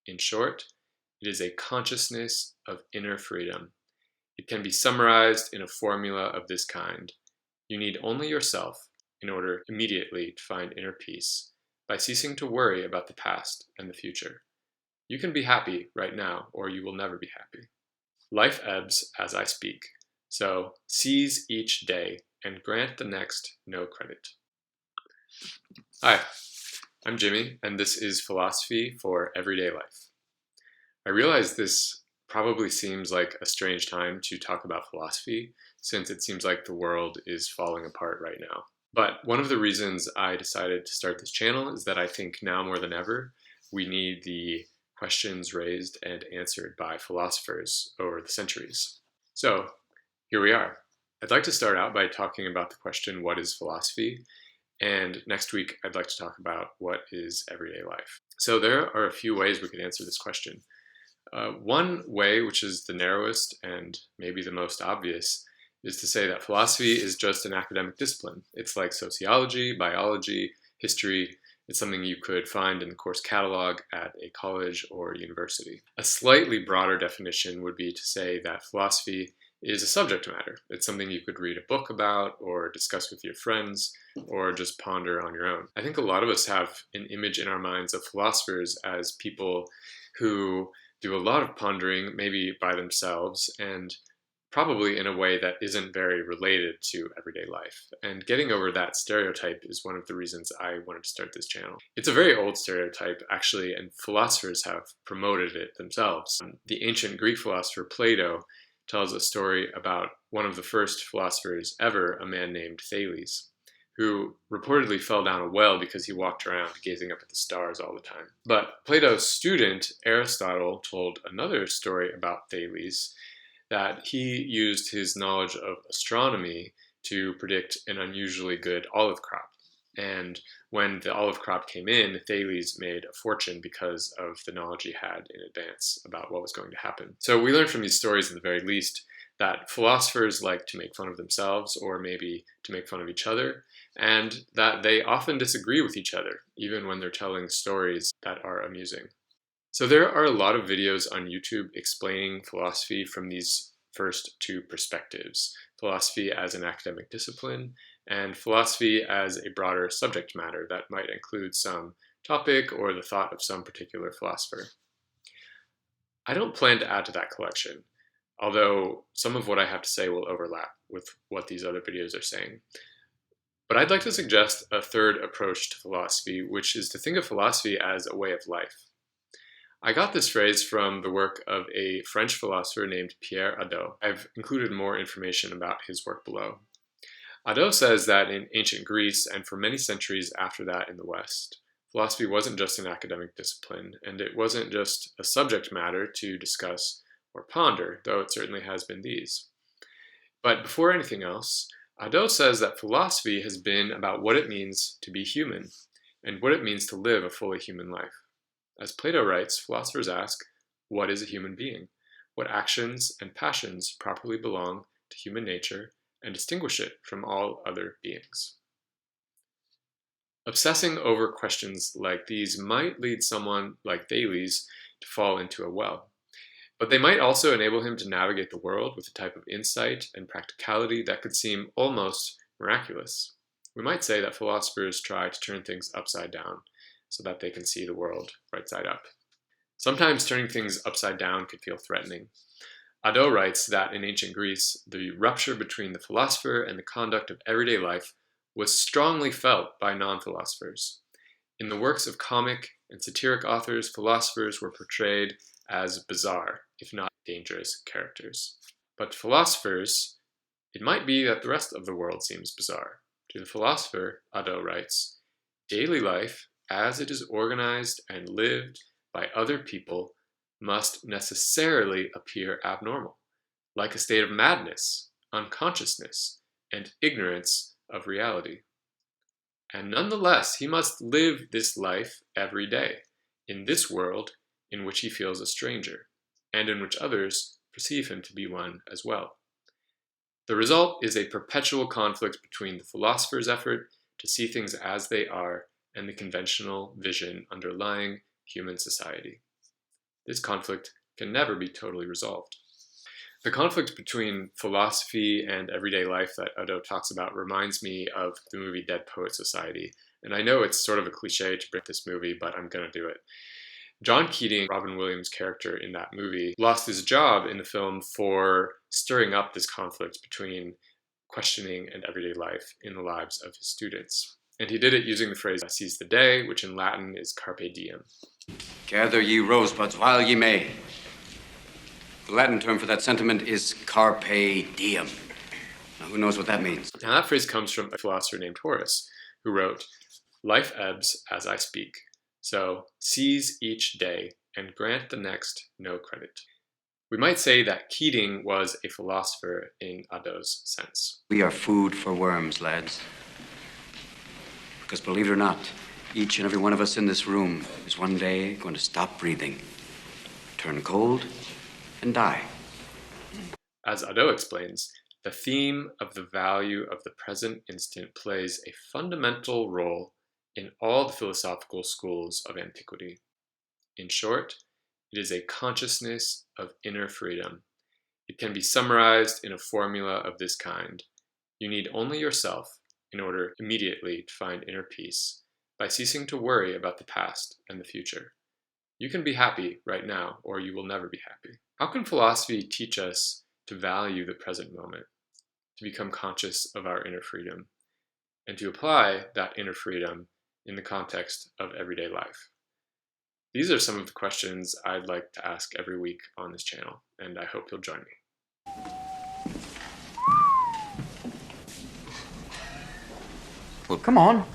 In short, it is a consciousness of inner freedom. It can be summarized in a formula of this kind. You need only yourself in order immediately to find inner peace by ceasing to worry about the past and the future. You can be happy right now, or you will never be happy. Life ebbs as I speak, so seize each day and grant the next no credit. Hi, I'm Jimmy, and this is Philosophy for Everyday Life. I realize this probably seems like a strange time to talk about philosophy, since it seems like the world is falling apart right now. But one of the reasons I decided to start this channel is that I think now more than ever, we need the questions raised and answered by philosophers over the centuries. So here we are. I'd like to start out by talking about the question, what is philosophy? And next week, I'd like to talk about what is everyday life. So there are a few ways we could answer this question. One way, which is the narrowest and maybe the most obvious, is to say that philosophy is just an academic discipline. It's like sociology, biology, history. It's something you could find in the course catalog at a college or university. A slightly broader definition would be to say that philosophy is a subject matter. It's something you could read a book about or discuss with your friends or just ponder on your own. I think a lot of us have an image in our minds of philosophers as people who do a lot of pondering, maybe by themselves, and probably in a way that isn't very related to everyday life. And getting over that stereotype is one of the reasons I wanted to start this channel. It's a very old stereotype, actually, and philosophers have promoted it themselves. The ancient Greek philosopher Plato tells a story about one of the first philosophers ever, a man named Thales, who reportedly fell down a well because he walked around gazing up at the stars all the time. But Plato's student, Aristotle, told another story about Thales, that he used his knowledge of astronomy to predict an unusually good olive crop. And when the olive crop came in, Thales made a fortune because of the knowledge he had in advance about what was going to happen. So we learn from these stories, at the very least, that philosophers like to make fun of themselves or maybe to make fun of each other, and that they often disagree with each other, even when they're telling stories that are amusing. So there are a lot of videos on YouTube explaining philosophy from these first two perspectives, philosophy as an academic discipline and philosophy as a broader subject matter that might include some topic or the thought of some particular philosopher. I don't plan to add to that collection, although some of what I have to say will overlap with what these other videos are saying. But I'd like to suggest a third approach to philosophy, which is to think of philosophy as a way of life. I got this phrase from the work of a French philosopher named Pierre Hadot. I've included more information about his work below. Hadot says that in ancient Greece, and for many centuries after that in the West, philosophy wasn't just an academic discipline, and it wasn't just a subject matter to discuss or ponder, though it certainly has been these. But before anything else, Hadot says that philosophy has been about what it means to be human, and what it means to live a fully human life. As Plato writes, philosophers ask, what is a human being? What actions and passions properly belong to human nature and distinguish it from all other beings? Obsessing over questions like these might lead someone like Thales to fall into a well, but they might also enable him to navigate the world with a type of insight and practicality that could seem almost miraculous. We might say that philosophers try to turn things upside down, so that they can see the world right side up. Sometimes turning things upside down could feel threatening. Hadot writes that in ancient Greece, the rupture between the philosopher and the conduct of everyday life was strongly felt by non-philosophers. In the works of comic and satiric authors, philosophers were portrayed as bizarre, if not dangerous characters. But to philosophers, it might be that the rest of the world seems bizarre. To the philosopher, Hadot writes, daily life, as it is organized and lived by other people, must necessarily appear abnormal, like a state of madness, unconsciousness, and ignorance of reality. And nonetheless, he must live this life every day, in this world in which he feels a stranger, and in which others perceive him to be one as well. The result is a perpetual conflict between the philosopher's effort to see things as they are and the conventional vision underlying human society. this conflict can never be totally resolved. The conflict between philosophy and everyday life that Hadot talks about reminds me of the movie Dead Poets Society. And I know it's sort of a cliche to bring this movie, but I'm going to do it. John Keating, Robin Williams' character in that movie, lost his job in the film for stirring up this conflict between questioning and everyday life in the lives of his students. And he did it using the phrase "seize the day," which in Latin is "carpe diem." Gather ye rosebuds while ye may. The Latin term for that sentiment is carpe diem. Now, who knows what that means? Now, that phrase comes from a philosopher named Horace, who wrote, "Life ebbs as I speak, so seize each day and grant the next no credit." We might say that Keating was a philosopher in Hadot's sense. We are food for worms, lads. Because believe it or not, each and every one of us in this room is one day going to stop breathing, turn cold, and die. As Hadot explains, the theme of the value of the present instant plays a fundamental role in all the philosophical schools of antiquity. In short, it is a consciousness of inner freedom. It can be summarized in a formula of this kind. You need only yourself in order immediately to find inner peace by ceasing to worry about the past and the future. You can be happy right now, or you will never be happy. How can philosophy teach us to value the present moment, to become conscious of our inner freedom, and to apply that inner freedom in the context of everyday life? These are some of the questions I'd like to ask every week on this channel, and I hope you'll join me. Well, come on.